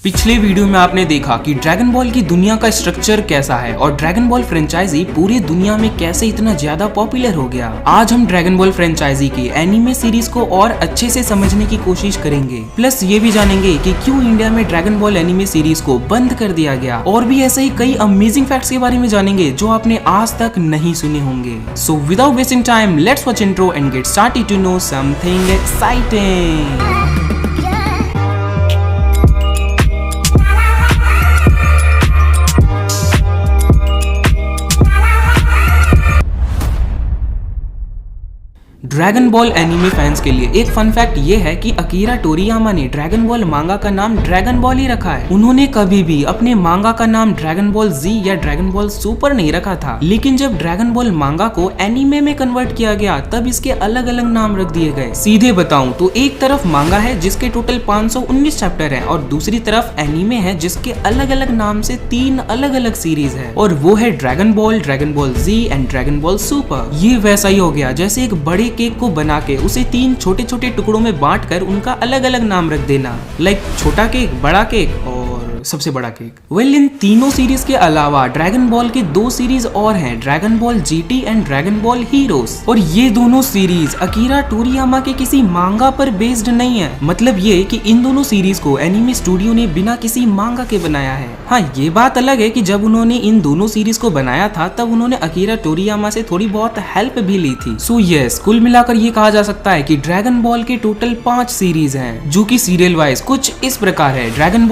पिछले वीडियो में आपने देखा कि ड्रैगन बॉल की दुनिया का स्ट्रक्चर कैसा है और ड्रैगन बॉल फ्रेंचाइजी पूरी दुनिया में कैसे इतना ज्यादा पॉपुलर हो गया। आज हम ड्रैगन बॉल फ्रेंचाइजी की एनिमे सीरीज को और अच्छे से समझने की कोशिश करेंगे, प्लस ये भी जानेंगे कि क्यों इंडिया में ड्रैगन बॉल एनिमे सीरीज को बंद कर दिया गया, और भी ऐसे ही कई अमेजिंग फैक्ट्स के बारे में जानेंगे जो आपने आज तक नहीं सुने होंगे। So without wasting time let's watch intro and get started to know something exciting. Dragon Ball anime fans के लिए एक फन फैक्ट ये है कि अकीरा टोरियामा ने ड्रैगन बॉल मांगा का नाम ड्रैगन बॉल ही रखा है। उन्होंने कभी भी अपने मांगा का नाम ड्रैगन बॉल जी या ड्रैगन बॉल सुपर नहीं रखा था, लेकिन जब ड्रैगन बॉल मांगा को एनिमे में कन्वर्ट किया गया तब इसके अलग अलग नाम रख दिए गए। सीधे बताऊं तो एक तरफ मांगा है जिसके टोटल 519 चैप्टर है और दूसरी तरफ एनिमे है जिसके अलग अलग नाम से 3 अलग अलग सीरीज है, और वो है Dragon Ball Z and Dragon Ball Super. ये वैसा ही हो गया जैसे एक बड़े केक को बना के उसे 3 छोटे छोटे टुकड़ों में बांटकर उनका अलग अलग नाम रख देना, लाइक छोटा केक, बड़ा केक और सबसे बड़ा केक। वेल, इन तीनों सीरीज के अलावा ड्रैगन बॉल की 2 सीरीज और हैं, dragon Ball GT and Dragon Ball heroes, और ये दोनों सीरीज अकीरा टोरियामा के किसी मांगा पर बेस्ड नहीं है। मतलब ये कि इन दोनों सीरीज को एनिमे स्टूडियो ने बिना किसी मांगा के बनाया है। हाँ, ये बात अलग है कि जब उन्होंने इन दोनों सीरीज को बनाया था तब उन्होंने अकीरा टोरियामा से थोड़ी बहुत हेल्प भी ली थी। सो यस, कुल मिलाकर ये कहा जा सकता है कि ड्रैगन बॉल के टोटल 5 सीरीज हैं, जो कि सीरियल वाइज कुछ इस प्रकार है: Dragon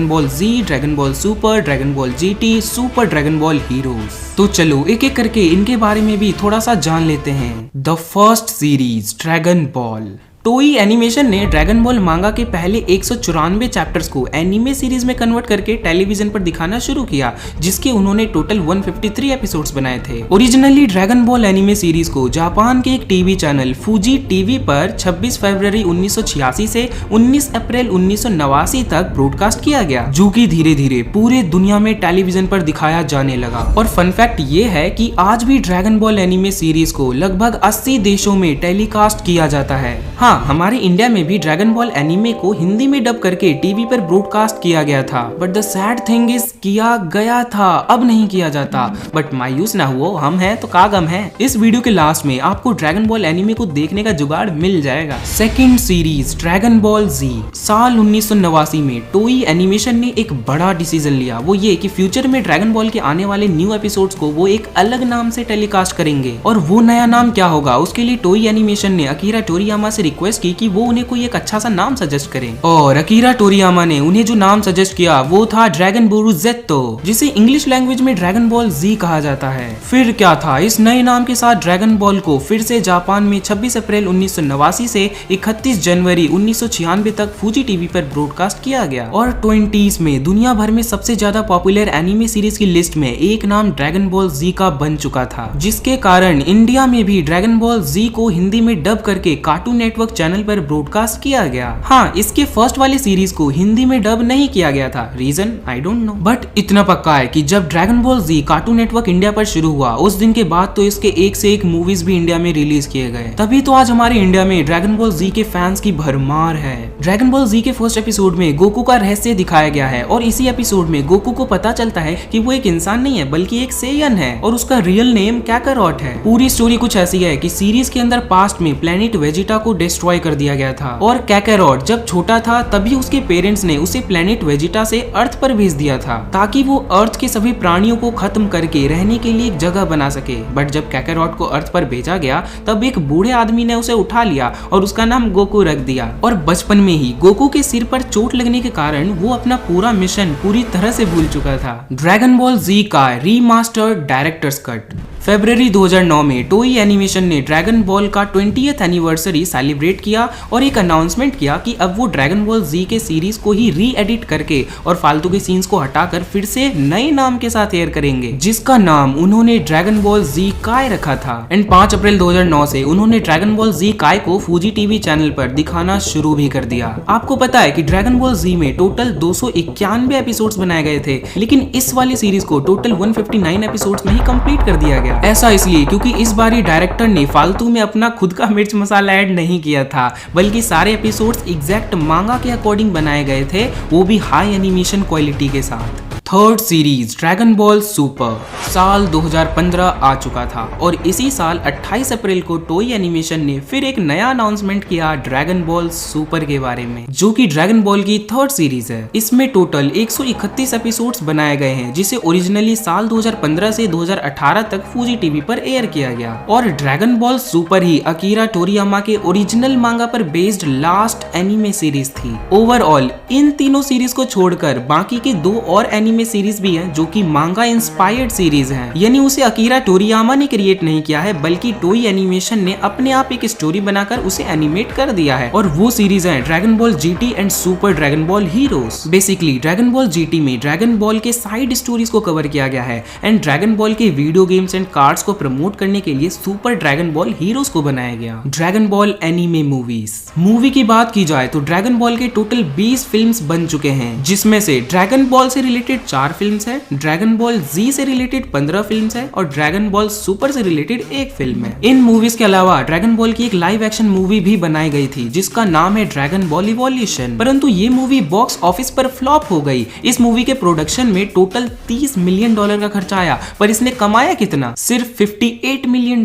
Ball Z, Dragon Ball Super, Dragon Ball GT, Super Dragon Ball Heroes. तो चलो एक एक करके इनके बारे में भी थोड़ा सा जान लेते हैं। The first series dragon ball. टोई एनिमेशन ने ड्रैगन बॉल मांगा के पहले 194 चैप्टर्स को एनिमे सीरीज में कन्वर्ट करके टेलीविजन पर दिखाना शुरू किया, जिसके उन्होंने टोटल 153 एपिसोड्स बनाए थे। Originally dragon Ball anime series को जापान के एक टीवी चैनल फूजी टीवी पर 26 फरवरी 1986 से 19 अप्रैल 1989 तक ब्रॉडकास्ट किया गया, जो कि धीरे धीरे पूरे दुनिया में टेलीविजन पर दिखाया जाने लगा। और फन फैक्ट ये है कि आज भी ड्रैगन बॉल एनिमे सीरीज को लगभग 80 देशों में टेलीकास्ट किया जाता है। हाँ, हमारे इंडिया में भी ड्रैगन बॉल एनिमे को हिंदी में डब करके टीवी पर ब्रॉडकास्ट किया गया था, but the sad thing is किया गया था, अब नहीं किया जाता। बट मायूस ना हुओ, हम हैं तो का गम है। इस वीडियो के लास्ट में आपको ड्रैगन बॉल एनिमे को देखने का जुगाड़ मिल जाएगा। सेकंड सीरीज ड्रैगन बॉल जी। साल 1989 में टोई एनिमेशन ने एक बड़ा डिसीजन लिया, वो ये कि फ्यूचर में ड्रैगन बॉल के आने वाले न्यू एपिसोड्स को वो एक अलग नाम से टेलीकास्ट करेंगे। और वो नया नाम क्या होगा, उसके लिए टोई एनिमेशन ने अकीरा टोरियामा से रिक्वेस्ट की कि वो उन्हें कोई एक अच्छा सा नाम सजेस्ट करें, और अकीरा टोरियामा ने उन्हें जो नाम सजेस्ट किया वो था ड्रैगन बोरू जेत्तो, जिसे इंग्लिश लैंग्वेज में ड्रैगन बॉल जी कहा जाता है। फिर क्या था, इस नए नाम के साथ ड्रैगन बॉल को फिर से जापान में 26 अप्रैल 1989 से 31 जनवरी 1996 तक फूजी टीवी पर ब्रॉडकास्ट किया गया। और 20s में दुनिया भर में सबसे ज्यादा पॉपुलर एनिमे सीरीज की लिस्ट में एक नाम ड्रैगन बॉल जी का बन चुका था, जिसके कारण इंडिया में भी ड्रैगन बॉल जी को हिंदी में डब करके कार्टून नेटवर्क चैनल पर ब्रॉडकास्ट किया गया। हाँ, इसके फर्स्ट वाली सीरीज को हिंदी में डब नहीं किया गया था, reason I don't know, but इतना पक्का है कि जब Dragon Ball Z Cartoon Network India पर शुरू हुआ उस दिन के बाद तो इसके एक से एक मूवीज भी इंडिया में रिलीज किए गए, तभी तो आज हमारे इंडिया में ड्रैगन बॉल जी के फैंस की भरमार है। ड्रैगन बॉल जी के फर्स्ट एपिसोड में गोकू का रहस्य दिखाया गया है, और इसी एपिसोड में गोकू को पता चलता है कि वो एक इंसान नहीं है बल्कि एक सेयन है, और उसका रियल नेम कैकारोट है। पूरी स्टोरी कुछ ऐसी है कि सीरीज के अंदर पास्ट में प्लेनेट वेजिटा को डिस्ट्रॉय कर दिया गया था, और कैकारोट जब छोटा था तभी उसके पेरेंट्स ने उसे प्लेनेट वेजिटा से अर्थ पर भेज दिया था, ताकि वो अर्थ के सभी प्राणियों को खत्म करके रहने के लिए एक जगह बना सके। बट जब कैकारोट को अर्थ पर भेजा गया तब एक बूढ़े आदमी ने उसे उठा लिया और उसका नाम गोकू रख दिया, और बचपन में ही गोकू के सिर पर चोट लगने के कारण वो अपना पूरा मिशन पूरी तरह से भूल चुका था। ड्रैगन बॉल जी का रीमास्टर्ड डायरेक्टर्स कट। फरवरी 2009 में टोई एनिमेशन ने ड्रैगन बॉल का 20th एनिवर्सरी सेलिब्रेट किया और एक अनाउंसमेंट किया कि अब वो ड्रैगन बॉल जी के सीरीज को ही री एडिट करके और फालतू के सीन्स को हटाकर फिर से नए नाम के साथ एयर करेंगे, जिसका नाम उन्होंने ड्रैगन बॉल जी काय रखा था। एंड 5 अप्रैल 2009 से उन्होंने ड्रैगन बॉल जी काय को फूजी टीवी चैनल पर दिखाना शुरू भी कर दिया। आपको पता है कि ड्रैगन बॉल जी में टोटल 291 एपिसोड्स बनाए गए थे, लेकिन इस वाली सीरीज को टोटल 159 एपिसोड्स में ही कंप्लीट कर दिया गया। गया। ऐसा इसलिए क्योंकि इस बारी डायरेक्टर ने फालतू में अपना खुद का मिर्च मसाला ऐड नहीं किया था, बल्कि सारे एपिसोड्स एग्जैक्ट मांगा के अकॉर्डिंग बनाए गए थे, वो भी हाई एनिमेशन क्वालिटी के साथ। Third series dragon Ball super साल 2015 आ चुका था और इसी साल 28 अप्रैल को टोई एनिमेशन ने फिर एक नया अनाउंसमेंट किया ड्रैगन बॉल सुपर के बारे में, जो कि ड्रैगन बॉल की थर्ड सीरीज है। इसमें टोटल 131 एपिसोड्स बनाए गए हैं, जिसे ओरिजिनली साल 2015 से 2018 तक फूजी टीवी पर एयर किया गया। और ड्रैगन बॉल सुपर ही अकीरा टोरियामा के ओरिजिनल मांगा पर बेस्ड लास्ट एनिमे सीरीज थी। ओवरऑल इन तीनों सीरीज को छोड़कर बाकी की दो और एनिमे सीरीज भी हैं, जो कि मांगा इंस्पायर्ड सीरीज हैं, यानी उसे अकीरा टोरियामा ने क्रिएट नहीं किया है, बल्कि टोई एनिमेशन ने अपने आप एक स्टोरी बनाकर उसे एनिमेट कर दिया है। और वो सीरीज है Dragon Ball GT and super Dragon Ball heroes. Basically dragon Ball GT में ड्रैगन बॉल के साइड स्टोरीज को कवर किया गया है एंड ड्रैगन बॉल के वीडियो गेम्स एंड कार्ड्स को प्रमोट करने के लिए सुपर ड्रैगन बॉल हीरोज को बनाया गया। ड्रैगन बॉल एनिमे मूवी की बात की जाए तो ड्रैगन बॉल के टोटल 20 फिल्म्स बन चुके हैं, जिसमें से ड्रैगन बॉल से रिलेटेड 4 फिल्म्स है, ड्रैगन बॉल जी से रिलेटेड 15 फिल्म्स है और ड्रैगन बॉल सुपर से रिलेटेड 1 फिल्म है। इन मूवीज के अलावा ड्रैगन बॉल की एक लाइव एक्शन मूवी भी बनाई गई थी, जिसका नाम है ड्रैगन बॉल इवोल्यूशन, परंतु ये मूवी बॉक्स ऑफिस पर फ्लॉप हो गई। इस मूवी के प्रोडक्शन में टोटल $30 मिलियन का खर्चा आया, पर इसने कमाया कितना? सिर्फ $58 million.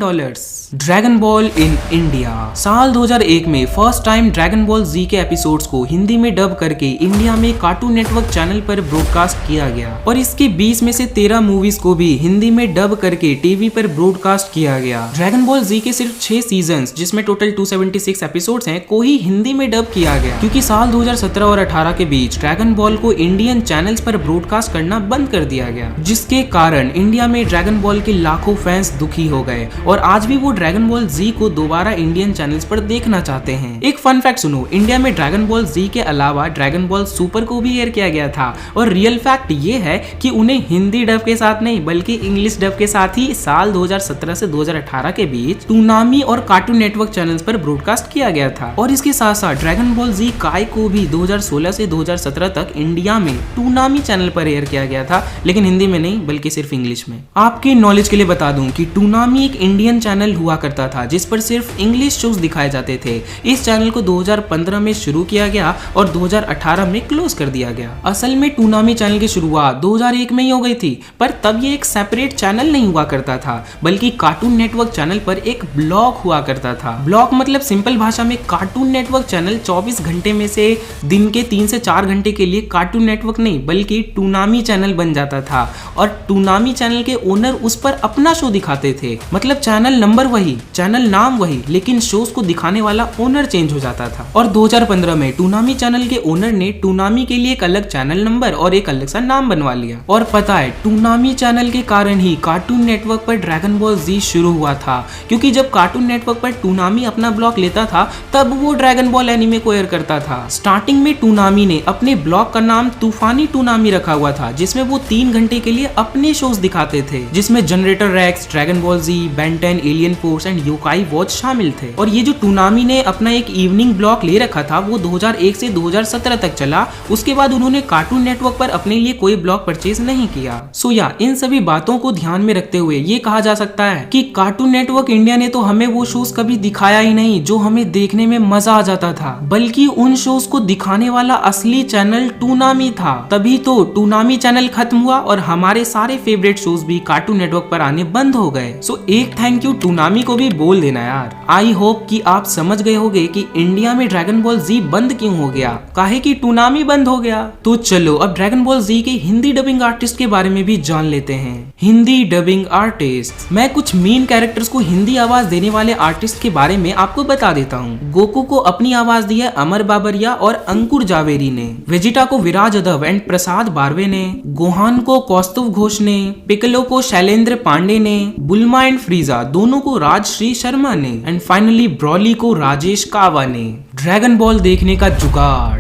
Dragon ball in India साल 2001 में फर्स्ट टाइम ड्रैगन बॉल जी के एपिसोड्स को हिंदी में डब करके इंडिया में कार्टून नेटवर्क चैनल पर ब्रॉडकास्ट किया गया और इसके 20 में से 13 मूवीज को भी हिंदी में डब करके टीवी पर ब्रॉडकास्ट किया गया। ड्रैगन बॉल जी के सिर्फ 6 सीजन्स, जिसमें टोटल 276 एपिसोड्स हैं, को ही हिंदी में डब किया गया, क्योंकि साल 2017 और 18 के बीच ड्रैगन बॉल को इंडियन चैनल्स पर ब्रॉडकास्ट करना बंद कर दिया गया, जिसके कारण इंडिया में ड्रैगन बॉल के लाखों फैंस दुखी हो गए और आज भी वो ड्रैगन बॉल जी को दोबारा इंडियन चैनल्स पर देखना चाहते हैं। एक फन फैक्ट सुनो, इंडिया में ड्रैगन बॉल जी के अलावा ड्रैगन बॉल सुपर को भी एयर किया गया था और रियल फैक्ट ये है कि उन्हें हिंदी डब के साथ नहीं बल्कि इंग्लिश डब के साथ ही साल 2017 से 2018 के बीच टूनामी और कार्टून नेटवर्क चैनल्स पर ब्रॉडकास्ट किया गया था। और इसके साथ साथ ड्रैगन बॉल जी काय को भी 2016 से 2017 तक इंडिया में टूनामी चैनल पर एयर किया गया था, लेकिन हिंदी में नहीं बल्कि सिर्फ इंग्लिश में। आपके नॉलेज के लिए बता दूं कि टूनामी एक इंडियन चैनल हुआ करता था जिस पर सिर्फ इंग्लिश शोज दिखाए जाते थे। इस चैनल को 2015 में शुरू किया गया और 2018 में क्लोज कर दिया गया। असल में टूनामी चैनल की शुरुआत 2001 में ही हो गई थी, पर तब ये एक सेपरेट चैनल नहीं हुआ करता था, बल्कि कार्टून नेटवर्क चैनल पर एक ब्लॉक हुआ करता था। ब्लॉक मतलब सिंपल भाषा में कार्टून नेटवर्क चैनल 24 घंटे में से दिन के 3 से 4 घंटे के लिए कार्टून नेटवर्क नहीं बल्कि टूनामी चैनल बन जाता था और टूनामी चैनल के ओनर उस पर अपना शो दिखाते थे। मतलब चैनल नंबर वही, चैनल नाम वही, लेकिन शोज को दिखाने वाला ओनर चेंज हो जाता था। और 2015 में टूनामी चैनल के ओनर ने टूनामी के लिए एक अलग चैनल नंबर और एक अलग सा नाम बनवा लिया। और पता है, टूनामी चैनल के कारण ही कार्टून नेटवर्क पर ड्रैगन बॉल जी शुरू हुआ था, क्योंकि जब कार्टून नेटवर्क पर टूनामी अपना ब्लॉक लेता था तब वो ड्रैगन बॉल एनीमे को एयर करता था। स्टार्टिंग में टूनामी ने अपने ब्लॉक का नाम तूफानी टूनामी रखा हुआ था, जिसमें वो 3 घंटे के लिए अपने शोज दिखाते थे, जिसमें Generator Rex, Dragon Ball Z, Ben 10, Alien Force and Yokai Watch शामिल थे। और ये जो टूनामी ने अपना एक इवनिंग ब्लॉक ले रखा था वो 2001 से 2017 तक चला। उसके बाद उन्होंने कार्टून नेटवर्क पर अपने लिए कोई ब्लॉक परचेज नहीं किया। सो या इन सभी बातों को ध्यान में रखते हुए ये कहा जा सकता है कि कार्टून नेटवर्क इंडिया ने तो हमें वो शोज कभी दिखाया ही नहीं जो हमें देखने में मजा आ जाता था, बल्कि उन शोज को दिखाने वाला असली चैनल टूनामी था। तभी तो टूनामी चैनल खत्म हुआ और हमारे सारे फेवरेट शोज भी कार्टून नेटवर्क पर आने बंद हो गए। सो एक थैंक यू टूनामी को भी बोल देना यार। आई होप कि आप समझ गए होंगे कि इंडिया में ड्रैगन बॉल जी बंद क्यों हो गया, काहे कि टूनामी बंद हो गया। तो चलो अब ड्रैगन बॉल जी के हिंदी डबिंग आर्टिस्ट के बारे में भी जान लेते हैं। हिंदी डबिंग आर्टिस्ट, मैं कुछ मेन कैरेक्टर्स को हिंदी आवाज देने वाले आर्टिस्ट के बारे में आपको बता देता हूँ। गोकू को अपनी आवाज दी है अमर बाबरिया और अंकुर जावेरी ने, वेजिटा को विराज यादव एंड प्रसाद बारवे ने, गोहान को कौस्तुभ घोष ने, पिकलो को शैलेंद्र पांडे ने, बुल्मा एंड फ्रीजा दोनों को राजश्री शर्मा ने एंड फाइनली ब्रॉली को राजेश कावा ने। ड्रैगन बॉल देखने का जुगाड़।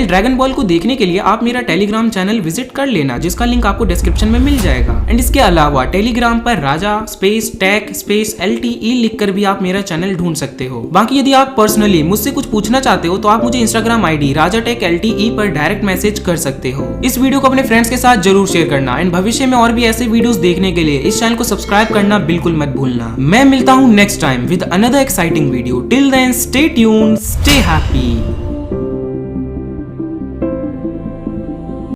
ड्रैगन बॉल को देखने के लिए आप मेरा टेलीग्राम चैनल विजिट कर लेना, जिसका लिंक आपको डिस्क्रिप्शन में मिल जाएगा। एंड इसके अलावा टेलीग्राम पर राजा स्पेस टेक स्पेस LTE लिखकर भी आप मेरा चैनल ढूंढ सकते हो। बाकी यदि आप पर्सनली मुझसे कुछ पूछना चाहते हो तो आप मुझे इंस्टाग्राम ID राजा टेक LTE पर डायरेक्ट मैसेज कर सकते हो। इस वीडियो को अपने फ्रेंड्स के साथ जरूर शेयर करना एंड भविष्य में और भी ऐसे वीडियोस देखने के लिए इस चैनल को सब्सक्राइब करना बिल्कुल मत भूलना। मैं मिलता हूँ next time with another exciting video. Till then stay tuned, stay happy.